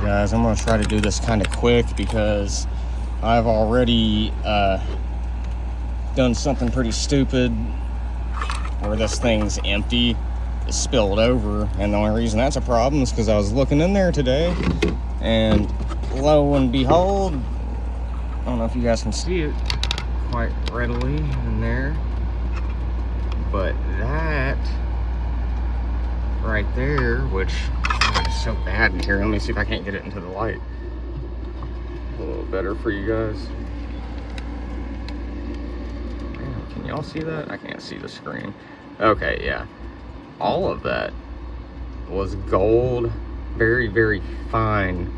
guys, I'm gonna try to do this kind of quick because I've already done something pretty stupid where this thing's empty. It's spilled over, and the only reason that's a problem is because I was looking in there today, and lo and behold, I don't know if you guys can see it quite readily in there, but that right there, which is so bad in here. Let me see if I can't get it into the light a little better for you guys. Man, can y'all see that? I can't see the screen. Okay, yeah. All of that was gold, very, very fine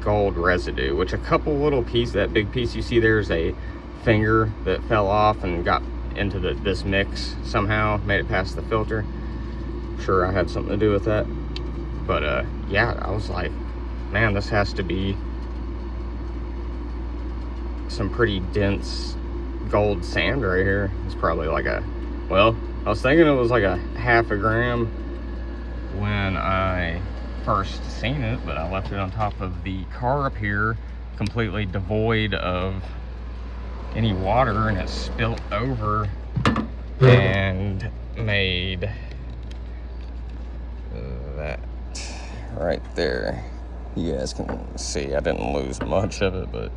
gold residue, which a couple little pieces, that big piece you see there's a finger that fell off and got into this mix somehow, made it past the filter. Sure, I had something to do with that. But yeah, I was like, man, this has to be some pretty dense gold sand right here. It's probably like well, I was thinking it was like a half a gram when I first seen it, but I left it on top of the car up here, completely devoid of any water, and it spilt over and made that right there. You guys can see I didn't lose much of it, but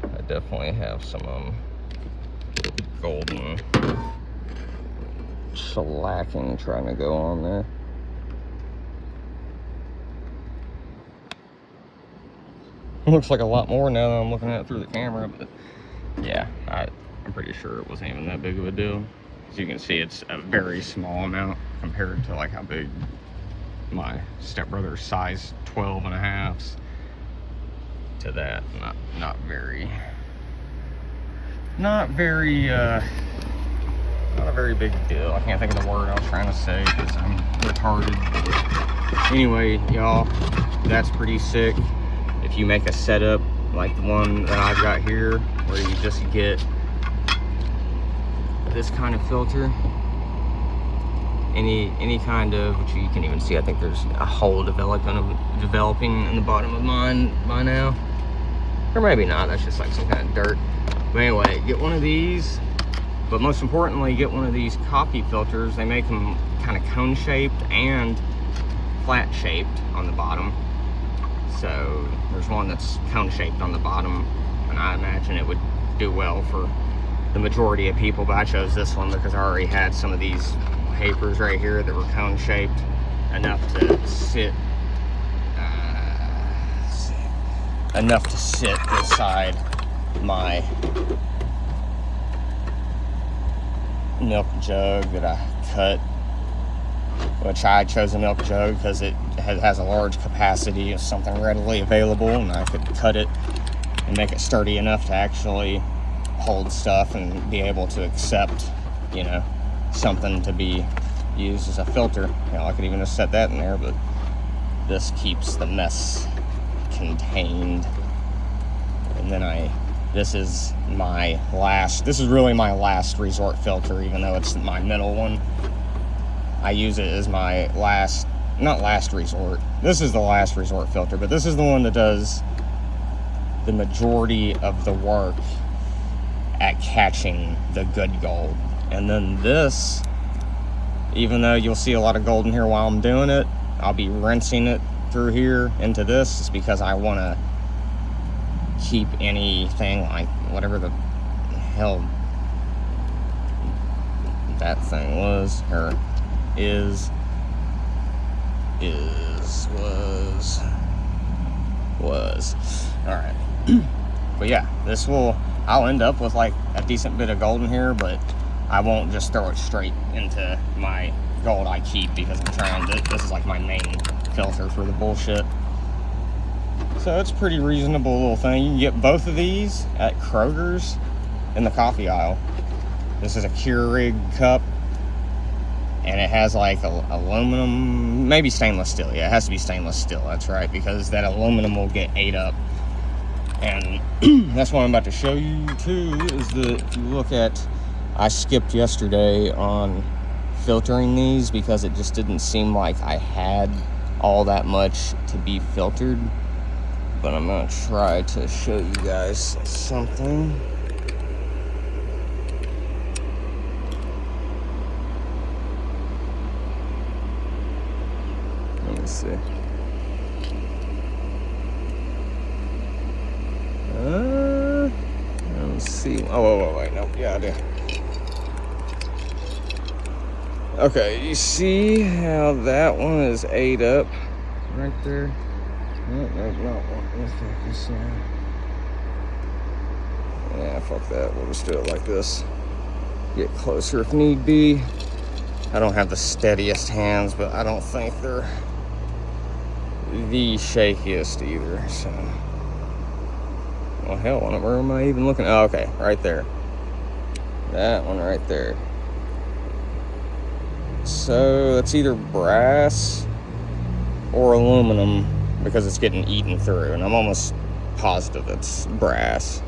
I definitely have some golden shellacking trying to go on there. Looks like a lot more now that I'm looking at it through the camera, but yeah, I'm pretty sure it wasn't even that big of a deal. As you can see, it's a very small amount compared to like how big my stepbrother's size 12 and a halves to that. Not very not a very big deal. I can't think of the word I was trying to say because I'm retarded. Anyway, y'all, that's pretty sick. If you make a setup like the one that I've got here, where you just get this kind of filter, any kind of, which you can even see, I think there's a hole developing in the bottom of mine by now, or maybe not. That's just like some kind of dirt. But anyway, get one of these, but most importantly, get one of these coffee filters. They make them kind of cone shaped and flat shaped on the bottom. So there's one that's cone shaped on the bottom, and I imagine it would do well for the majority of people, but I chose this one because I already had some of these papers right here that were cone shaped enough to sit inside my milk jug that I cut, which I chose a milk jug because it has a large capacity of something readily available, and I could cut it and make it sturdy enough to actually hold stuff and be able to accept, you know, something to be used as a filter. You know, I could even just set that in there, but this keeps the mess contained. And then this is really my last resort filter, even though it's my middle one. I use it as my not last resort. This is the last resort filter, but this is the one that does the majority of the work at catching the good gold. And then this, even though you'll see a lot of gold in here while I'm doing it, I'll be rinsing it through here into this. It's because I want to keep anything like whatever the hell that thing was, or was. All right. But yeah, I'll end up with like a decent bit of gold in here, but I won't just throw it straight into my gold I keep, because this is like my main filter for the bullshit. So it's a pretty reasonable little thing. You can get both of these at Kroger's in the coffee aisle. This is a Keurig cup, and it has like aluminum, maybe stainless steel. Yeah, it has to be stainless steel. That's right, because that aluminum will get ate up. And that's what I'm about to show you too, is if you look at, I skipped yesterday on filtering these because it just didn't seem like I had all that much to be filtered, but I'm gonna try to show you guys something. Let me see. Let's see. Oh, wait, no, yeah, I do. Okay, you see how that one is ate up right there? No, let's focus on. Yeah, fuck that. We'll just do it like this. Get closer if need be. I don't have the steadiest hands, but I don't think they're the shakiest either, so. Well, hell, where am I even looking? Oh, okay, right there. That one right there. So, it's either brass or aluminum because it's getting eaten through, and I'm almost positive it's brass.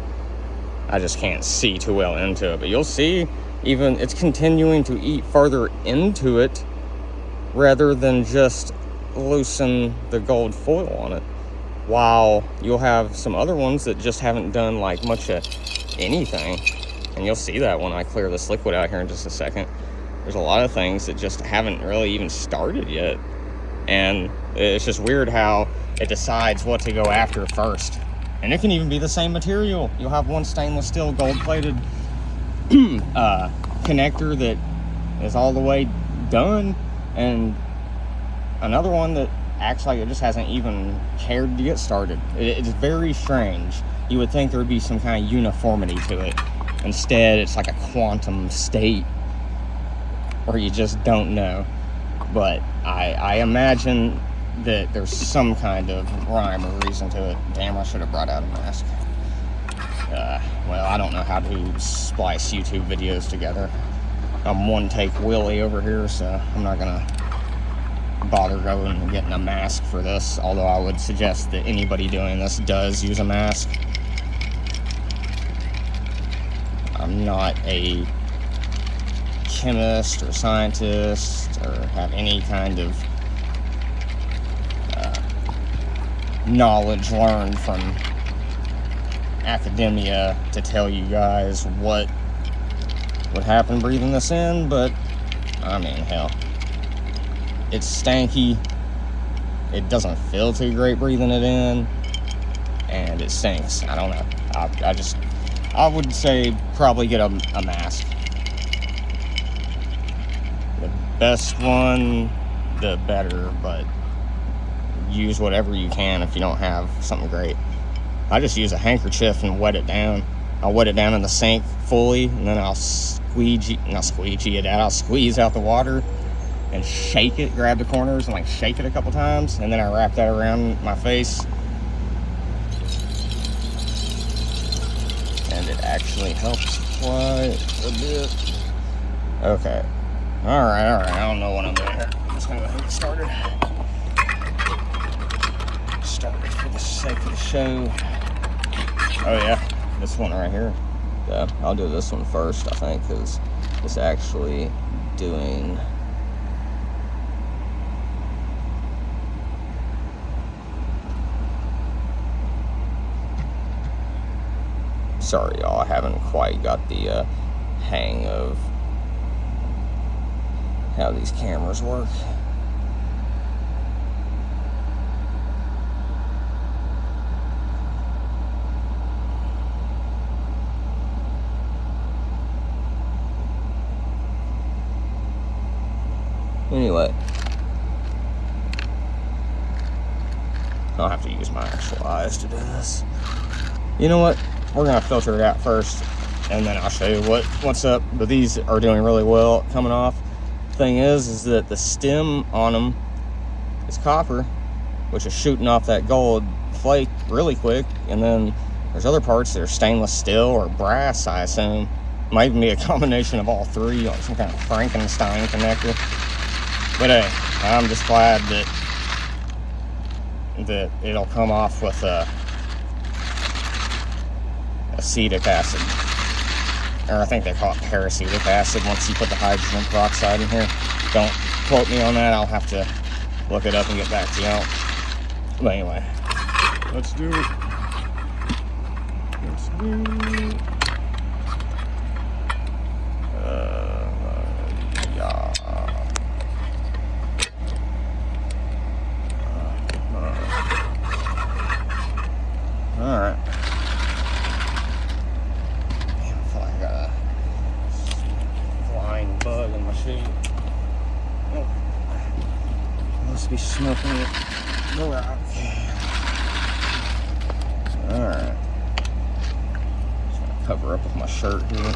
I just can't see too well into it, but you'll see even it's continuing to eat farther into it rather than just loosen the gold foil on it. While you'll have some other ones that just haven't done like much of anything, and you'll see that when I clear this liquid out here in just a second. There's a lot of things that just haven't really even started yet, and it's just weird how it decides what to go after first. And it can even be the same material. You'll have one stainless steel gold-plated connector that is all the way done, and another one that acts like it just hasn't even cared to get started. It's very strange. You would think there would be some kind of uniformity to it. Instead, it's like a quantum state where you just don't know. But I imagine that there's some kind of rhyme or reason to it. Damn, I should have brought out a mask. Well, I don't know how to splice YouTube videos together. I'm one take Willie over here, so I'm not gonna bother going and getting a mask for this, although I would suggest that anybody doing this does use a mask. I'm not a chemist or scientist or have any kind of knowledge learned from academia to tell you guys what would happen breathing this in, but I mean, hell, it's stanky, it doesn't feel too great breathing it in, and it stinks. I don't know. I would say probably get a mask. The best one, the better, but use whatever you can if you don't have something great. I just use a handkerchief and wet it down. I'll wet it down in the sink fully, and then I'll squeeze out the water and shake it, grab the corners and like shake it a couple times, and then I wrap that around my face, and it actually helps quite a bit. Okay, all right, I don't know what I'm doing here. I'm just gonna go ahead and get started for the sake of the show. Oh yeah, this one right here. Yeah, I'll do this one first, I think, because it's actually doing sorry y'all, I haven't quite got the hang of how these cameras work. Anyway, I'll have to use my actual eyes to do this. You know what? We're gonna filter it out first, and then I'll show you what's up. But these are doing really well coming off. Thing is that the stem on them is copper, which is shooting off that gold flake really quick. And then there's other parts that are stainless steel or brass, I assume. Might even be a combination of all three, like some kind of Frankenstein connector. But hey, I'm just glad that it'll come off with acetic acid, or I think they call it peracetic acid once you put the hydrogen peroxide in here. Don't quote me on that. I'll have to look it up and get back to you. But anyway, let's do it. Let's do it. Yeah. All right. Damn, I feel like I got a flying bug in my shoe. Oh. Must be smoking it. Go out. All right. Just gonna cover up with my shirt here.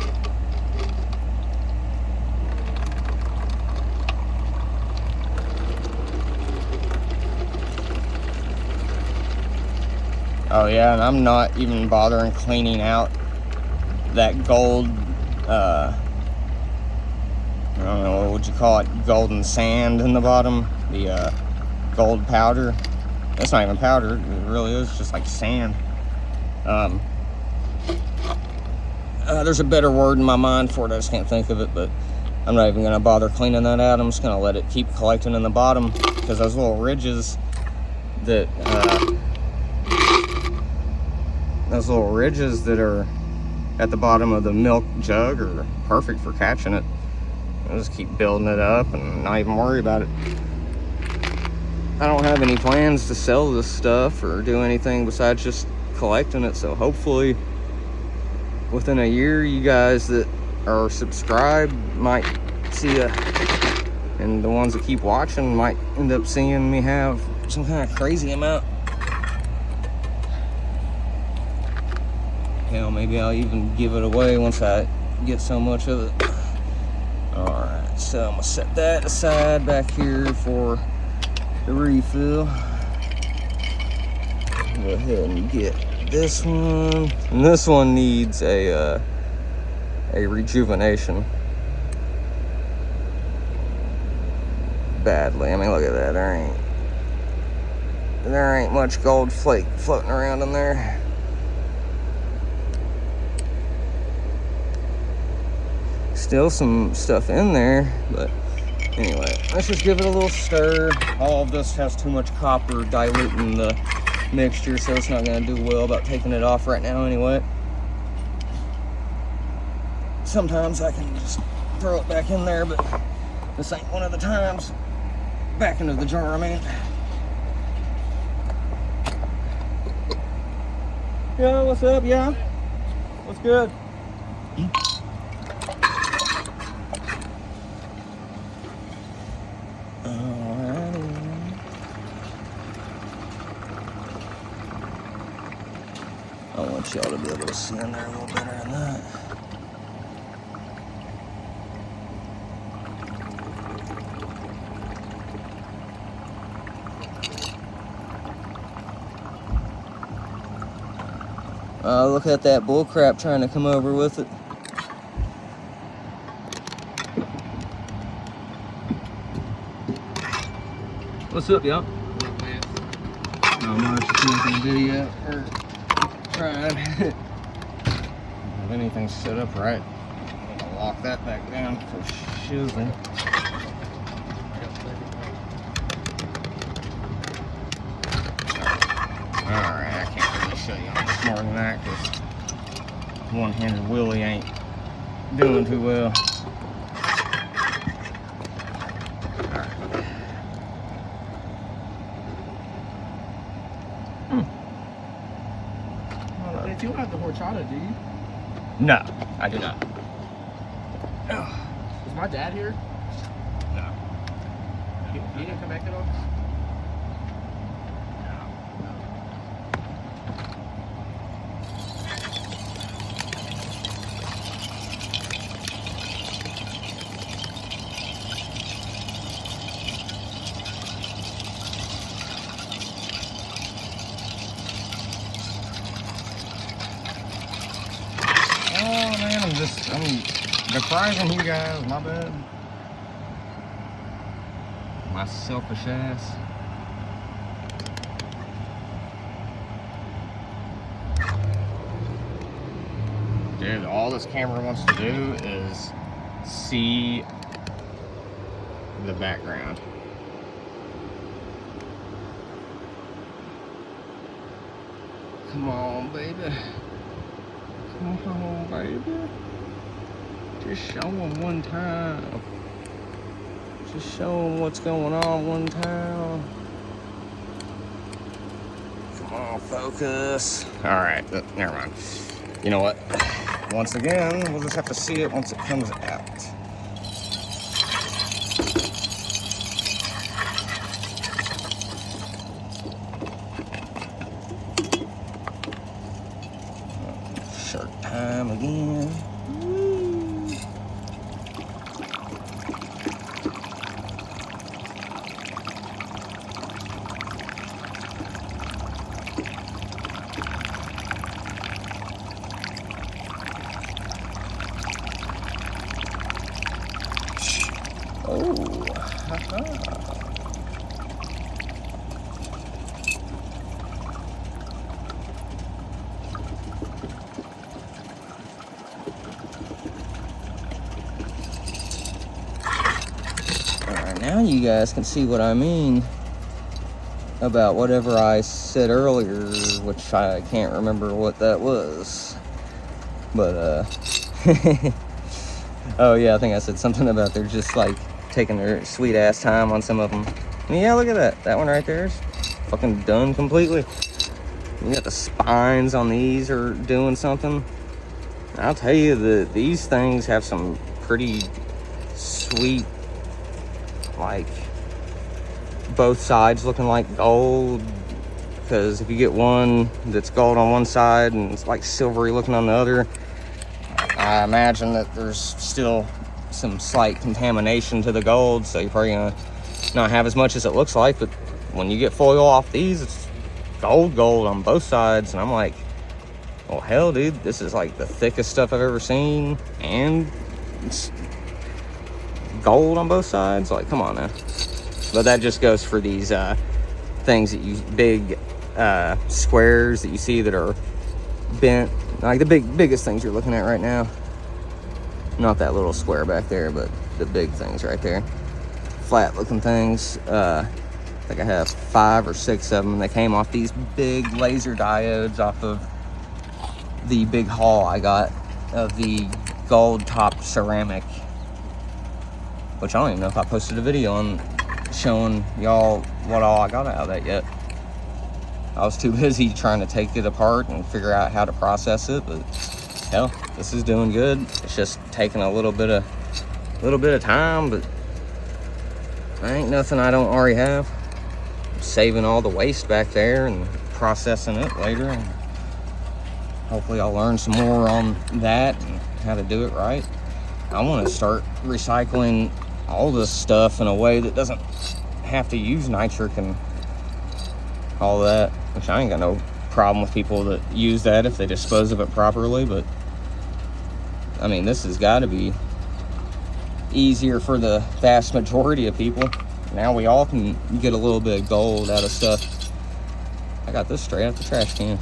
Oh yeah, and I'm not even bothering cleaning out that gold, I don't know, what would you call it, golden sand in the bottom, the gold powder. It's not even powder, it really is just like sand. There's a better word in my mind for it, I just can't think of it, but I'm not even gonna bother cleaning that out. I'm just gonna let it keep collecting in the bottom, because those little ridges that, are at the bottom of the milk jug are perfect for catching it. I'll just keep building it up and not even worry about it. I don't have any plans to sell this stuff or do anything besides just collecting it, so hopefully within a year you guys that are subscribed might see it, and the ones that keep watching might end up seeing me have some kind of crazy amount. Hell, maybe I'll even give it away once I get so much of it. Alright, so I'm gonna set that aside back here for the refill. Go ahead and get this one. And this one needs a rejuvenation. Badly. I mean, look at that. There ain't much gold flake floating around in there. Still some stuff in there, but anyway, let's just give it a little stir. All of this has too much copper diluting the mixture, so it's not going to do well about taking it off right now anyway. Sometimes I can just throw it back in there, but this ain't one of the times. Back into the jar, I mean. Yeah, what's up? Yeah? What's good? I want y'all to be able to see in there a little better than that. Look at that bullcrap trying to come over with it. What's up, y'all? Not much, just making a video, or trying. If anything's set up right, I'm gonna lock that back down for shizzling. Alright, I can't really show you much more than that because one-handed Willie ain't doing too well. You don't have the horchata, do you? No, I do not. Is my dad here? No. He didn't come back at all? I'm depriving you guys, my bad. My selfish ass. Dude, all this camera wants to do is see the background. Come on, baby. Come on, baby. Just show them one time. Just show them what's going on one time. Come on, focus. All right, never mind. You know what? Once again, we'll just have to see it once it comes out. Shirt time again. Oh, haha. Alright, now you guys can see what I mean about whatever I said earlier, which I can't remember what that was. But, oh yeah, I think I said something about they're just like taking their sweet ass time on some of them. And yeah, look at that. That one right there is fucking done completely. You got the spines on these are doing something. I'll tell you that these things have some pretty sweet, like, both sides looking like gold. Because if you get one that's gold on one side and it's like silvery looking on the other, I imagine that there's still some slight contamination to the gold, so you're probably gonna not have as much as it looks like. But when you get foil off these, it's gold on both sides, and I'm like, well, hell, dude, this is like the thickest stuff I've ever seen, and it's gold on both sides. Like, come on now. But that just goes for these things that you big squares that you see that are bent, like the biggest things you're looking at right now. Not that little square back there, but the big things right there. Flat looking things. I think I have 5 or 6 of them, and they came off these big laser diodes off of the big haul I got of the gold top ceramic, which I don't even know if I posted a video on showing y'all what all I got out of that yet. I was too busy trying to take it apart and figure out how to process it, but hell, this is doing good. It's just taking a little bit of time, but ain't nothing I don't already have. I'm saving all the waste back there and processing it later, and hopefully I'll learn some more on that and how to do it right. I want to start recycling all this stuff in a way that doesn't have to use nitric and all that, which I ain't got no problem with people that use that if they dispose of it properly. But I mean, this has got to be easier for the vast majority of people. Now we all can get a little bit of gold out of stuff. I got this straight out the trash can,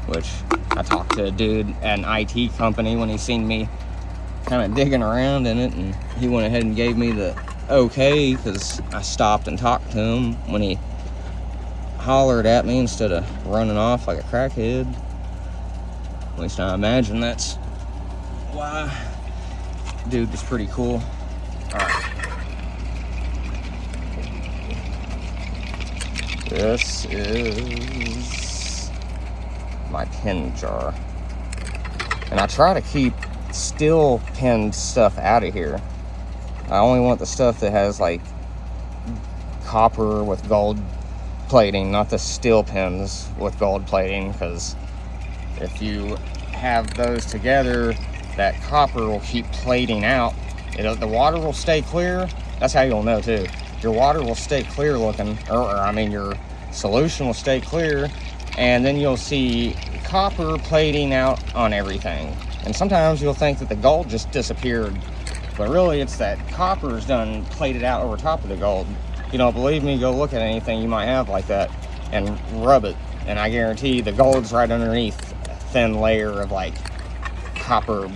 which I talked to a dude at an IT company when he seen me kind of digging around in it, and he went ahead and gave me the okay, because I stopped and talked to him when he hollered at me instead of running off like a crackhead. At least I imagine that's why. Dude was pretty cool. Alright. This is my pen jar. And I try to keep steel pinned stuff out of here. I only want the stuff that has like copper with gold plating, not the steel pins with gold plating, because if you have those together, that copper will keep plating out. The water will stay clear. That's how you'll know too. Your water will stay clear looking, or I mean your solution will stay clear, and then you'll see copper plating out on everything. And sometimes you'll think that the gold just disappeared, but really it's that copper is done plated out over top of the gold. You don't believe me? Go look at anything you might have like that and rub it, and I guarantee the gold's right underneath a thin layer of like copper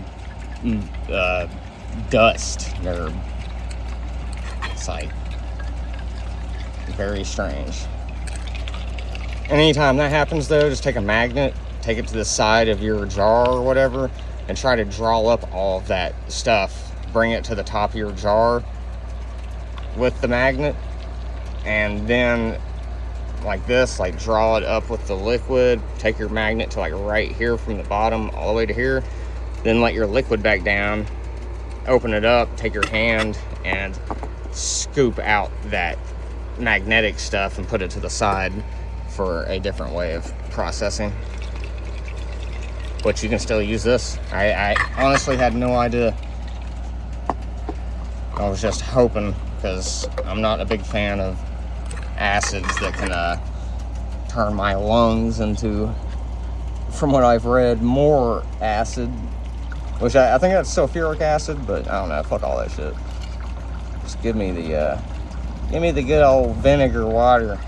dust. It's like very strange. And anytime that happens though, just take a magnet, take it to the side of your jar or whatever, and try to draw up all of that stuff. Bring it to the top of your jar with the magnet, and then like this, like draw it up with the liquid. Take your magnet to like right here from the bottom all the way to here. Then let your liquid back down. Open it up, take your hand and scoop out that magnetic stuff and put it to the side for a different way of processing. But you can still use this. I honestly had no idea. I was just hoping, because I'm not a big fan of acids that can turn my lungs into, from what I've read, more acid. Which I think that's sulfuric acid, but I don't know, fuck all that shit. Just give me the good old vinegar water.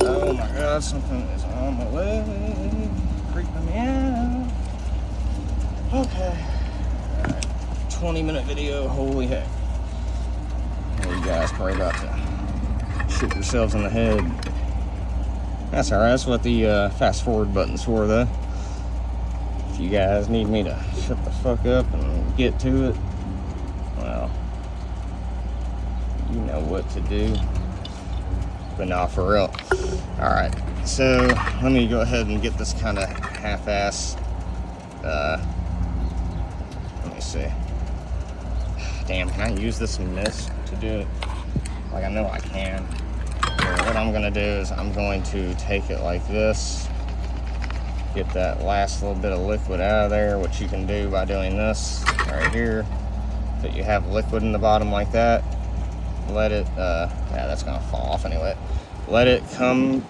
Oh my god, something is on my leg, freaking me out. Okay. 20-minute video, holy heck. Well, you guys probably about to shoot yourselves in the head. That's alright, that's what the fast forward button's for though. If you guys need me to shut the fuck up and get to it, well, you know what to do. But nah, for real. Alright, so let me go ahead and get this kind of half-ass, let me see. Damn, can I use this mist to do it? Like, I know I can. Here, what I'm gonna do is I'm going to take it like this, get that last little bit of liquid out of there, which you can do by doing this right here. But you have liquid in the bottom like that. Let it, yeah, that's gonna fall off anyway. Let it come,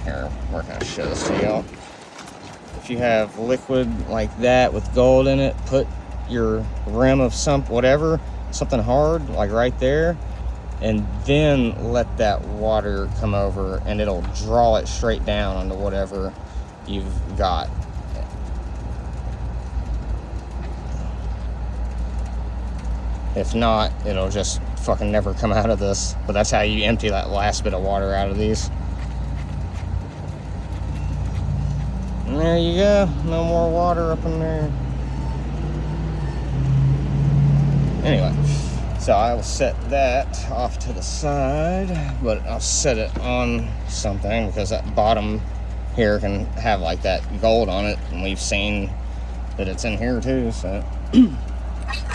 here, where can I show this to y'all? If you have liquid like that with gold in it, put your rim of something hard, like right there, and then let that water come over and it'll draw it straight down onto whatever you've got. If not, it'll just fucking never come out of this. But that's how you empty that last bit of water out of these. And there you go, no more water up in there. Anyway, so I will set that off to the side, but I'll set it on something because that bottom here can have like that gold on it, and we've seen that it's in here too, so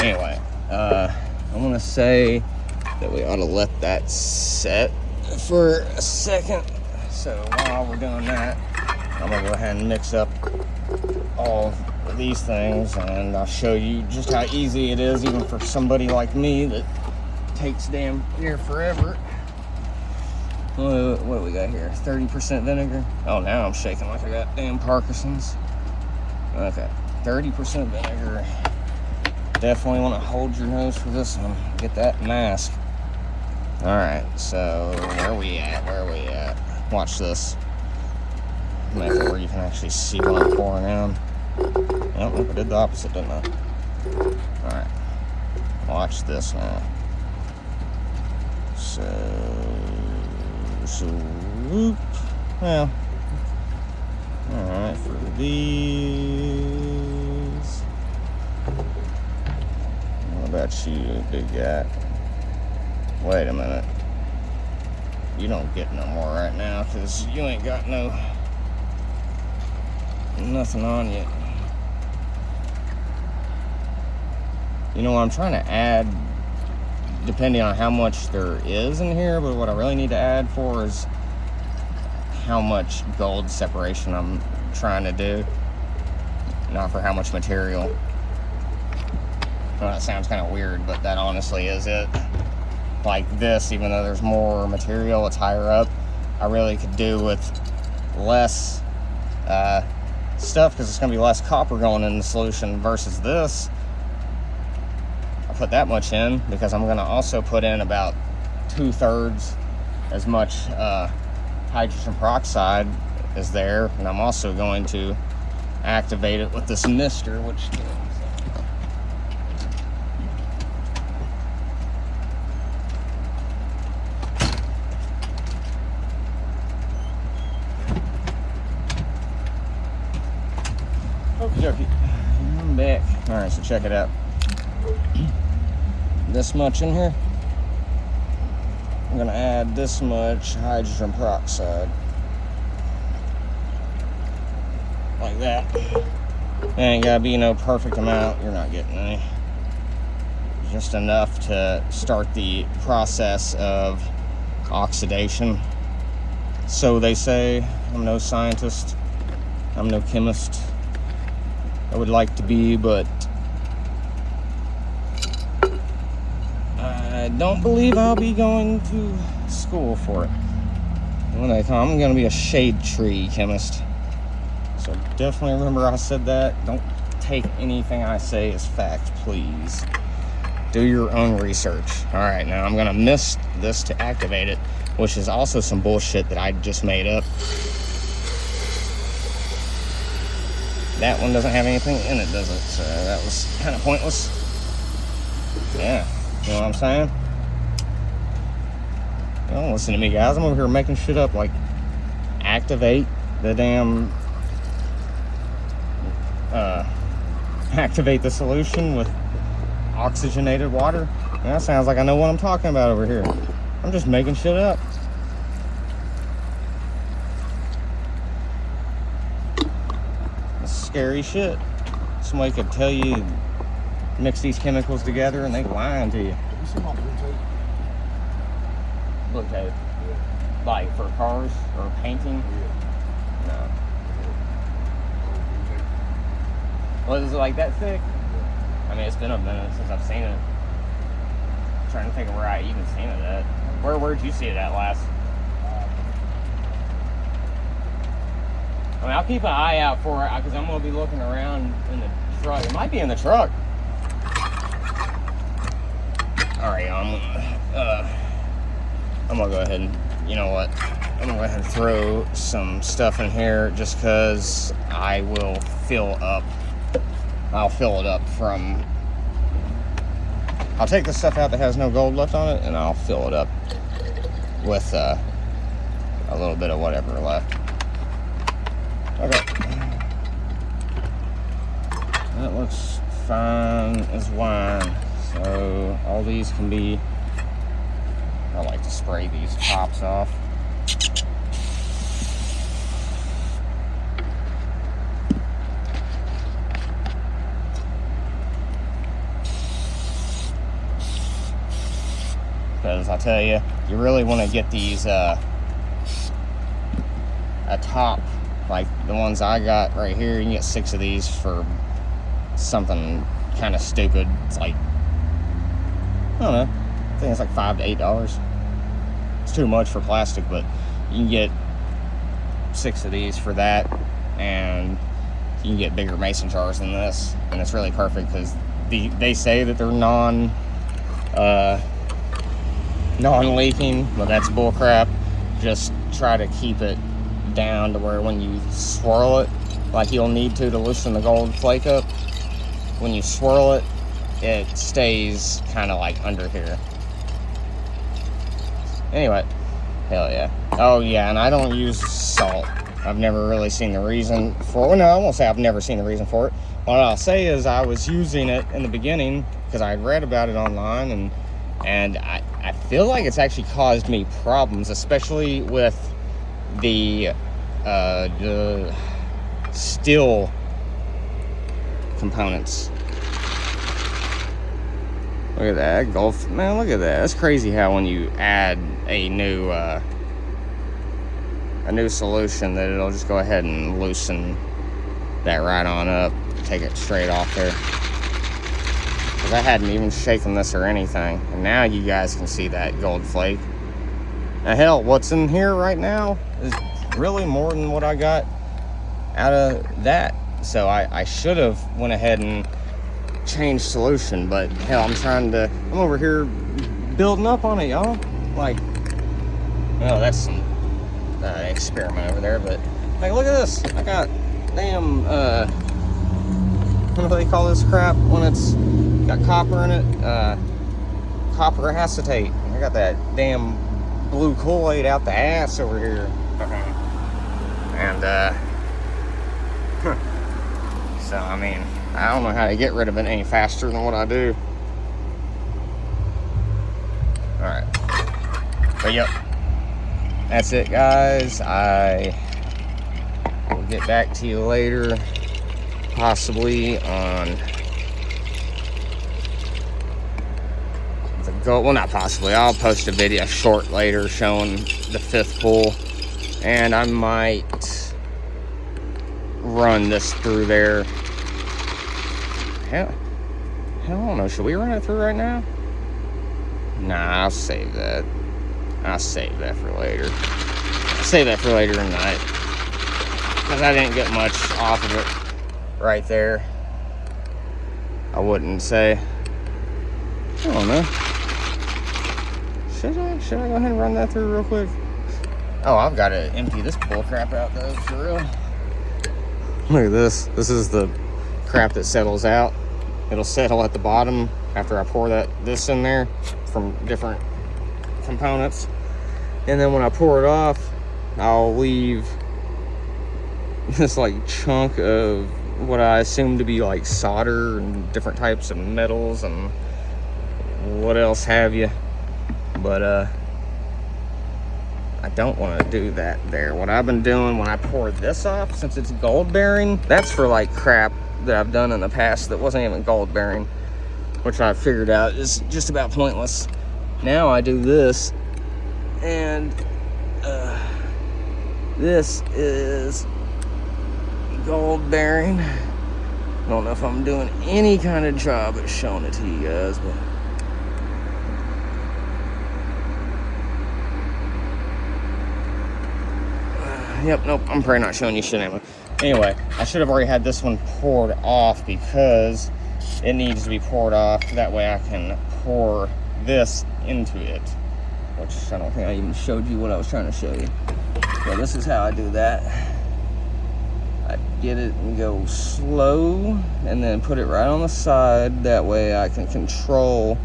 anyway, I'm gonna say that we ought to let that set for a second. So while we're doing that, I'm gonna go ahead and mix up all of these things, and I'll show you just how easy it is, even for somebody like me that takes damn near forever. What do we got here? 30% vinegar. Oh, now I'm shaking like I got damn Parkinson's. Okay, 30% vinegar. Definitely want to hold your nose for this one. Get that mask. All right, so where are we at? Watch this. Make it where you can actually see what I'm pouring in. Nope, I did the opposite, didn't I? All right, watch this now. So whoop. Well, all right, for these. What about you, big guy? Wait a minute. You don't get no more right now because you ain't got nothing on you. You know what I'm trying to add, depending on how much there is in here, but what I really need to add for is how much gold separation I'm trying to do, not for how much material. Well, that sounds kind of weird, but that honestly is it. Like this, even though there's more material, it's higher up, I really could do with less stuff because it's going to be less copper going in the solution versus this. I put that much in because I'm going to also put in about 2/3 as much hydrogen peroxide is there, and I'm also going to activate it with this mister, which okie dokie. I'm back. Alright, so check it out. This much in here. I'm gonna add this much hydrogen peroxide. Like that. It ain't gotta be no perfect amount. You're not getting any. Just enough to start the process of oxidation. So they say. I'm no scientist. I'm no chemist. I would like to be, but I don't believe I'll be going to school for it. When I come, I'm going to be a shade tree chemist. So definitely remember I said that. Don't take anything I say as fact, please. Do your own research. Alright, now I'm going to mist this to activate it, which is also some bullshit that I just made up. That one doesn't have anything in it, does it? So that was kind of pointless. Yeah, you know what I'm saying? Don't listen to me, guys. I'm over here making shit up, like activate the damn activate the solution with oxygenated water. And that sounds like I know what I'm talking about over here. I'm just making shit up. Scary shit. Somebody could tell you mix these chemicals together and they lying to you. Have you seen my blue tape? Blue tape? Yeah. Like for cars or painting? Yeah. No. Well, is it like that thick? Yeah. I mean, it's been a minute since I've seen it. I'm trying to think of where I even seen it at. Where'd you see it at last? I mean, I'll keep an eye out for it because I'm going to be looking around in the truck. It might be in the truck. Alright, I'm going to go ahead and, you know what? I'm going to go ahead and throw some stuff in here just because I will I'll fill it up from... I'll take the stuff out that has no gold left on it and I'll fill it up with a little bit of whatever left. Okay. That looks fine as wine. So all these can be... I like to spray these tops off. Because I tell you, you really want to get these a top. Like the ones I got right here, you can get 6 of these for something kind of stupid. It's like, I don't know, I think it's like $5 to $8. It's too much for plastic, but you can get 6 of these for that, and you can get bigger mason jars than this, and it's really perfect because they say that they're non-leaking, but that's bullcrap. Just try to keep it down to where when you swirl it, like you'll need to loosen the gold flake up, when you swirl it, it stays kind of like under here. Anyway, hell yeah. Oh yeah, and I don't use salt. I've never really seen the reason for it. Well, no, I won't say I've never seen the reason for it. What I'll say is I was using it in the beginning because I read about it online, and I feel like it's actually caused me problems, especially with the steel components. Look at that Gulf, man, look at that. That's crazy how when you add a new solution that it'll just go ahead and loosen that right on up, take it straight off there. Because I hadn't even shaken this or anything, and now you guys can see that gold flake. Now hell, what's in here right now is really more than what I got out of that. So I should have went ahead and changed solution, but hell, I'm over here building up on it, y'all. Like, well, that's some experiment over there, but like, look at this. I got damn, what do they call this crap when it's got copper in it? Copper acetate. I got that damn blue Kool-Aid out the ass over here. And, so, I mean, I don't know how to get rid of it any faster than what I do. Alright. But, yep. That's it, guys. I will get back to you later. Possibly on the goal. Well, not possibly. I'll post a video short later showing the 5th pull. And I might run this through there. Hell, I don't know. Should we run it through right now? Nah, I'll save that. I'll save that for later. I'll save that for later tonight. Because I didn't get much off of it right there. I wouldn't say. I don't know. Should I go ahead and run that through real quick? Oh, I've got to empty this bull crap out though, for real. Look at this. This is the crap that settles out. It'll settle at the bottom after I pour this in there from different components. And then when I pour it off, I'll leave this like chunk of what I assume to be like solder and different types of metals and what else have you. But I don't want to do that there. What I've been doing when I pour this off, since it's gold bearing, that's for like crap that I've done in the past that wasn't even gold bearing, which I figured out is just about pointless. Now I do this, and this is gold bearing. I don't know if I'm doing any kind of job at showing it to you guys, but yep, nope, I'm probably not showing you shit anyway. Anyway, I should have already had this one poured off because it needs to be poured off. That way I can pour this into it, which I don't think I even showed you what I was trying to show you. So this is how I do that. I get it and go slow and then put it right on the side. That way I can control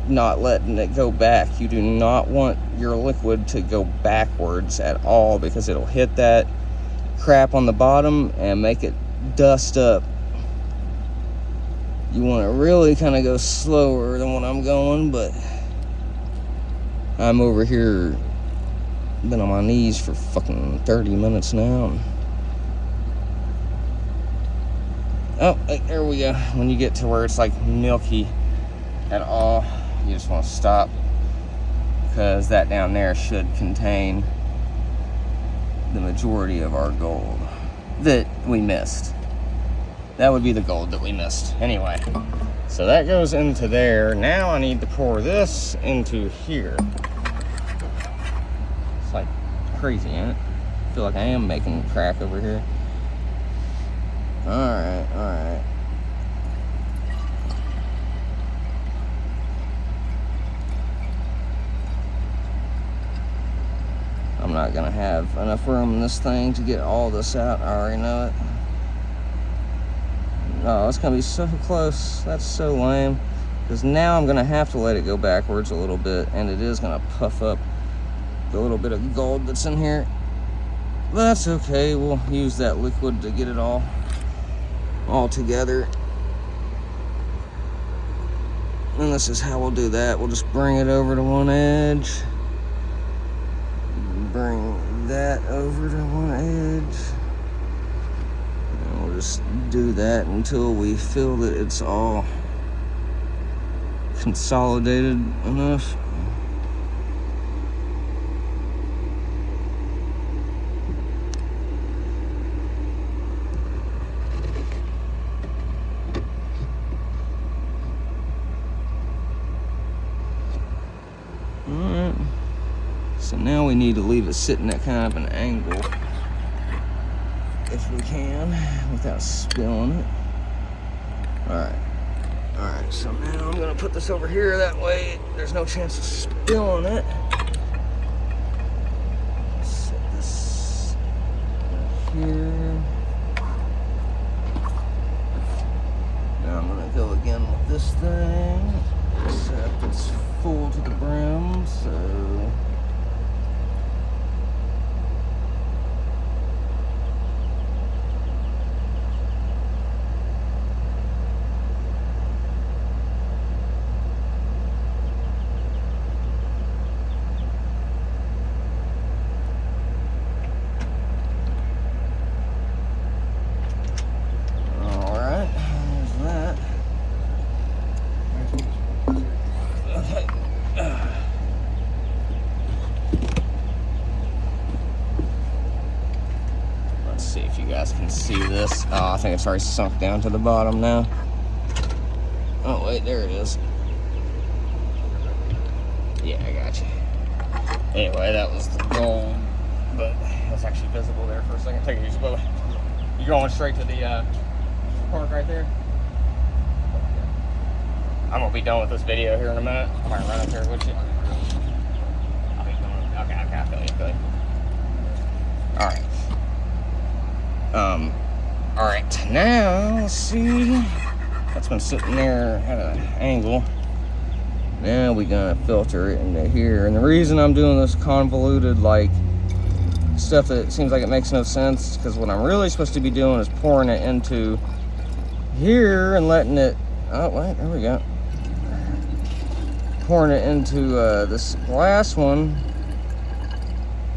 not letting it go back. You do not want your liquid to go backwards at all because it'll hit that crap on the bottom and make it dust up. You want to really kind of go slower than what I'm going, but I'm over here been on my knees for fucking 30 minutes now. Oh, there we go. When you get to where it's like milky at all, you just want to stop, because that down there should contain the majority of our gold that we missed. That would be the gold that we missed. Anyway, so that goes into there. Now I need to pour this into here. It's like crazy, ain't it? I feel like I am making crack over here. Alright. I'm not gonna have enough room in this thing to get all this out. I already know it. Oh, it's gonna be so close. That's so lame. Because now I'm gonna have to let it go backwards a little bit, and it is gonna puff up the little bit of gold that's in here. But that's okay. We'll use that liquid to get it all together. And this is how we'll do that. We'll just bring it over to one edge. Bring that over to one edge. And we'll just do that until we feel that it's all consolidated enough. Alright. So now we need to leave it sitting at kind of an angle, if we can, without spilling it. Alright, so now I'm gonna put this over here, that way there's no chance of spilling it. Set this here. can see this. Oh, I think it's already sunk down to the bottom now. Oh, wait, there it is. Yeah, I got you. Anyway, that was the gold, but it's actually visible there for a second. Take it easy, Bubba. You going straight to the park right there? I'm gonna be done with this video here in a minute. I might run up there with you. I'll be going. Okay, I feel you. All right. Now let's see. That's been sitting there at an angle. Now we gonna filter it into here. And the reason I'm doing this convoluted, like, stuff that seems like it makes no sense, is because what I'm really supposed to be doing is pouring it into here and letting it. Oh wait, there we go. Pouring it into this last one.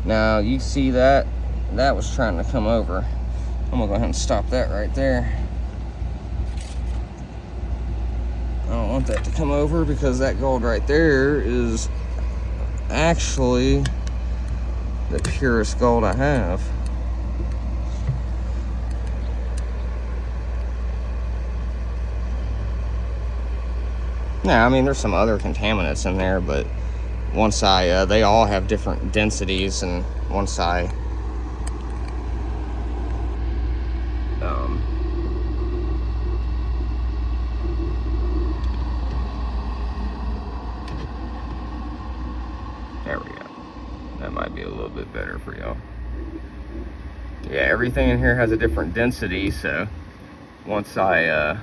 Now you see that was trying to come over. I'm gonna go ahead and stop that right there. I don't want that to come over because that gold right there is actually the purest gold I have. Now, I mean, there's some other contaminants in there, but once they all have different densities, and once I, there we go. That might be a little bit better for y'all. Yeah, everything in here has a different density, so once I,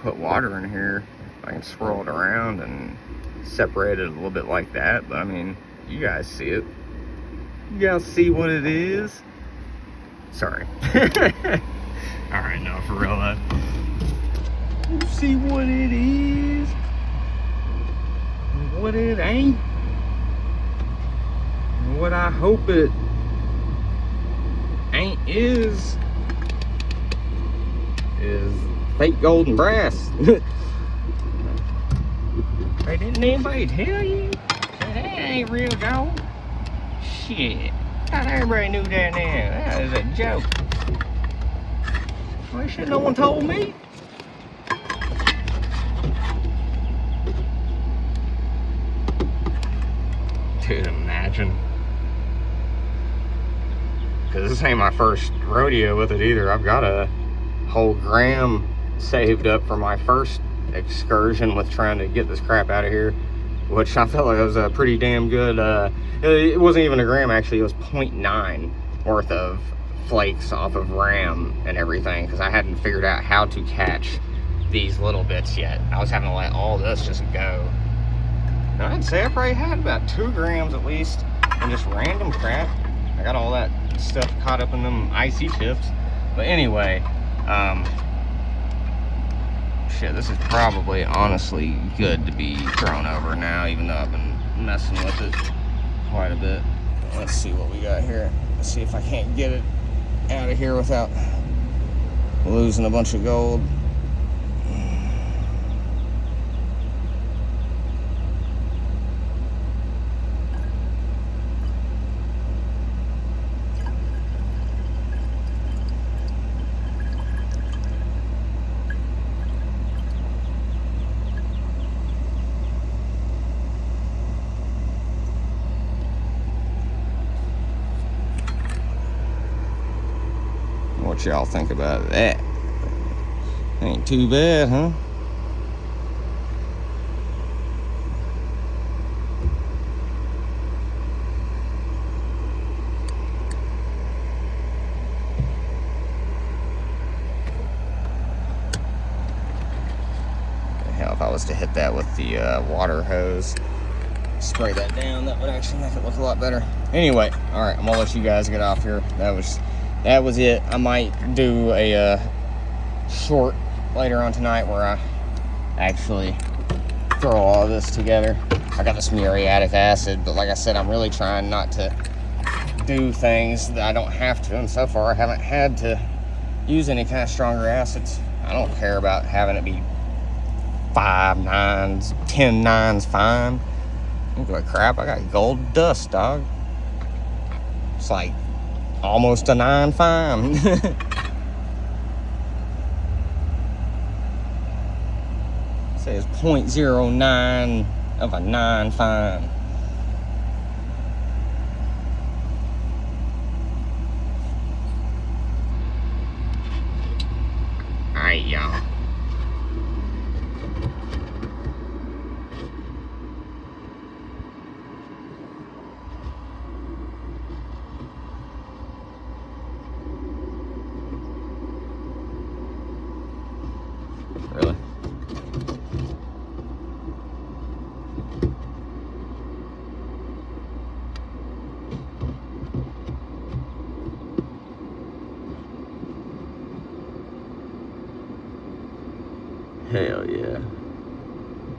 put water in here, I can swirl it around and separate it a little bit like that. But I mean, you guys see it. You guys see what it is. Sorry. All right, no, for real though. You see what it is, what it ain't, what I hope it ain't is fake gold and brass. Hey, didn't anybody tell you that ain't real gold? Shit, thought everybody knew that now. That is a joke. Why should no one told me? Dude, imagine. Because this ain't my first rodeo with it either. I've got a whole gram saved up for my first excursion with trying to get this crap out of here, which I felt like it was a pretty damn good, it wasn't even a gram actually, it was 0.9 worth of flakes off of ram and everything, because I hadn't figured out how to catch these little bits yet. I was having to let all this just go. And I'd say I probably had about 2 grams at least and just random crap. I got all that stuff caught up in them icy chips. But anyway, shit, this is probably honestly good to be thrown over now, even though I've been messing with it quite a bit. Let's see what we got here. Let's see if I can't get it out of here without losing a bunch of gold. What y'all think about that? Ain't too bad, huh? Hell, if I was to hit that with the water hose, spray that down, that would actually make it look a lot better. Anyway, all right, I'm gonna let you guys get off here. That was it. I might do a short later on tonight where I actually throw all this together. I got this muriatic acid, but like I said, I'm really trying not to do things that I don't have to, and so far I haven't had to use any kind of stronger acids. I don't care about having it be 5 9s, 10 9s fine. I don't give a crap. I got gold dust, dog. It's like almost a 9 fine. Says 0.09 of a 9 fine. Alright, y'all. Really? Hell yeah.